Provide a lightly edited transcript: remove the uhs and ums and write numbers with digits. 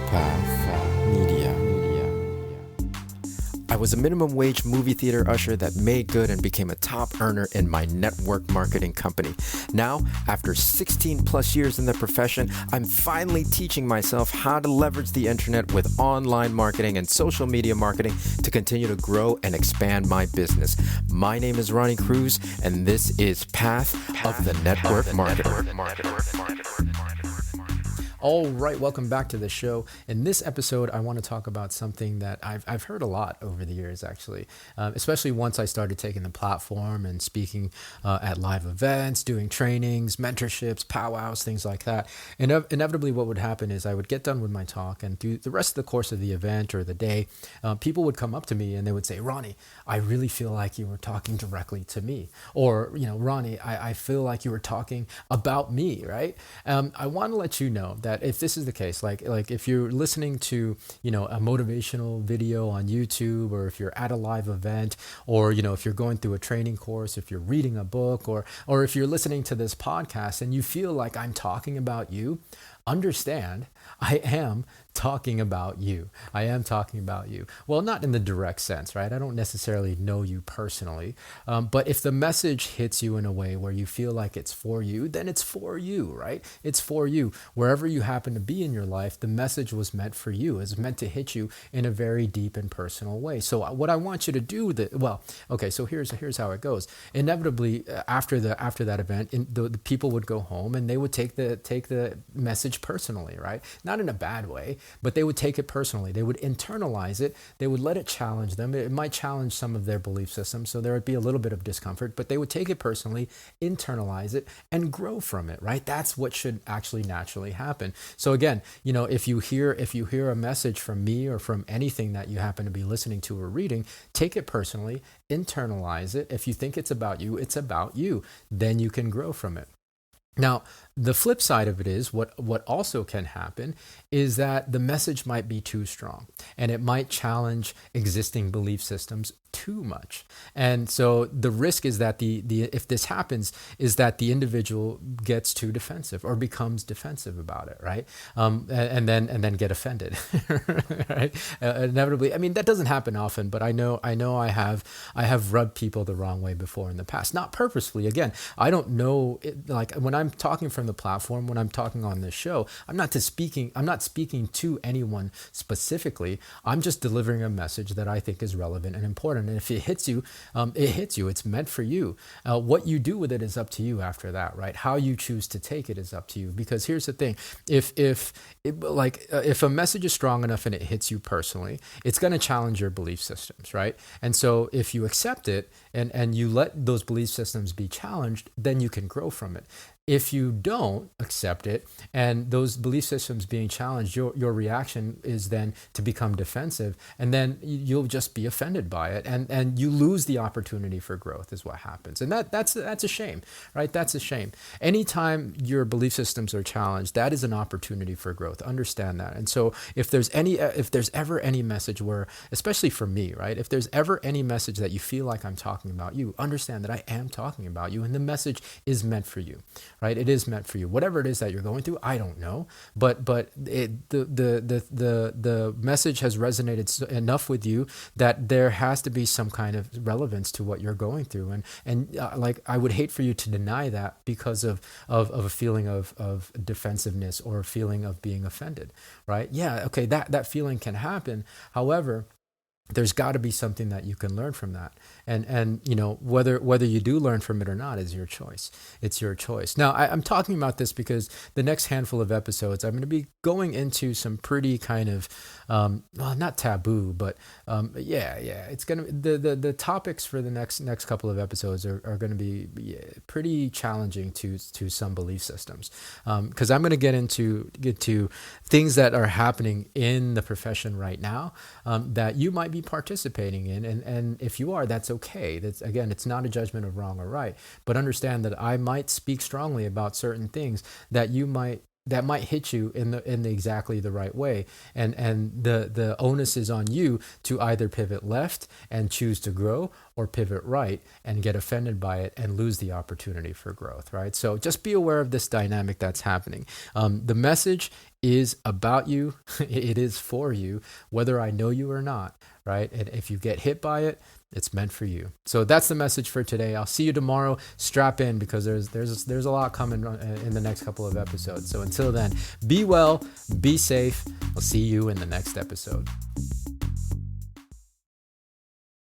Path Media. I was a minimum wage movie theater usher that made good and became a top earner in my network marketing company. Now, after 16 plus years in the profession, I'm finally teaching myself how to leverage the internet with online marketing and social media marketing to continue to grow and expand my business. My name is Ronnie Cruz, and this is Path of the Network Marketer. All right, welcome back to the show. In this episode, I want to talk about something that I've heard a lot over the years, actually, especially once I started taking the platform and speaking at live events, doing trainings, mentorships, powwows, things like that. And inevitably, what would happen is I would get done with my talk, and through the rest of the course of the event or the day, people would come up to me and they would say, "Ronnie, I really feel like you were talking directly to me," or "Ronnie, I feel like you were talking about me," right? I want to let you know that if this is the case, like if you're listening to, a motivational video on YouTube, or if you're at a live event, or, if you're going through a training course, if you're reading a book, or if you're listening to this podcast and you feel like I'm talking about you, understand I am talking about you. I am talking about you. Well, not in the direct sense, right? I don't necessarily know you personally. But if the message hits you in a way where you feel like it's for you, then it's for you, right? It's for you. Wherever you happen to be in your life, the message was meant for you. It's meant to hit you in a very deep and personal way. So what I want you to do, so here's how it goes. Inevitably, after that event, the people would go home and they would take the message personally, right? Not in a bad way, but they would take it personally. They would internalize it. They would let it challenge them. It might challenge some of their belief systems, so there would be a little bit of discomfort, but they would take it personally, internalize it, and grow from it, right? That's what should actually naturally happen. So again, if you hear a message from me or from anything that you happen to be listening to or reading, take it personally, internalize it. If you think it's about you, it's about you. Then you can grow from it. Now, the flip side of it is what also can happen is that the message might be too strong and it might challenge existing belief systems too much. And so the risk is that if this happens, is that the individual gets too defensive or becomes defensive about it, right? And then get offended, right? Inevitably, I mean, that doesn't happen often, but I know I have rubbed people the wrong way before in the past, not purposefully. Again, I don't know, like when I'm talking from the platform, when I'm talking on this show, I'm not speaking to anyone specifically. I'm just delivering a message that I think is relevant and important. And if it hits you, it hits you. It's meant for you. What you do with it is up to you after that, right? How you choose to take it is up to you. Because here's the thing: if a message is strong enough and it hits you personally, it's going to challenge your belief systems, right? And so if you accept it and you let those belief systems be challenged, then you can grow from it. If you don't accept it and those belief systems being challenged, your reaction is then to become defensive, and then you'll just be offended by it, and you lose the opportunity for growth is what happens. And that's a shame, right? That's a shame. Anytime your belief systems are challenged, that is an opportunity for growth. Understand that. And so if there's ever any message where, especially for me, right? If there's ever any message that you feel like I'm talking about you, understand that I am talking about you, and the message is meant for you. Right, it is meant for you. Whatever it is that you're going through, I don't know, but the message has resonated enough with you that there has to be some kind of relevance to what you're going through, and I would hate for you to deny that because of a feeling of defensiveness or a feeling of being offended. Right? Yeah, okay, that feeling can happen. However, there's got to be something that you can learn from that. And whether you do learn from it or not is your choice. It's your choice. Now, I'm talking about this because the next handful of episodes, I'm going to be going into some pretty kind of, not taboo, but it's going to, the topics for the next couple of episodes are going to be pretty challenging to some belief systems. Because I'm going to get to things that are happening in the profession right now that you might be participating in, and if you are, that's okay. It's not a judgment of wrong or right, but understand that I might speak strongly about certain things that you might that might hit you in the exactly the right way, and the onus is on you to either pivot left and choose to grow, or pivot right and get offended by it and lose the opportunity for growth, right? So just be aware of this dynamic that's happening. The message is about you. It is for you, whether I know you or not, right? And if you get hit by it, it's meant for you. So that's the message for today. I'll see you tomorrow. Strap in, because there's a lot coming in the next couple of episodes. So until then, be well, be safe. I'll see you in the next episode.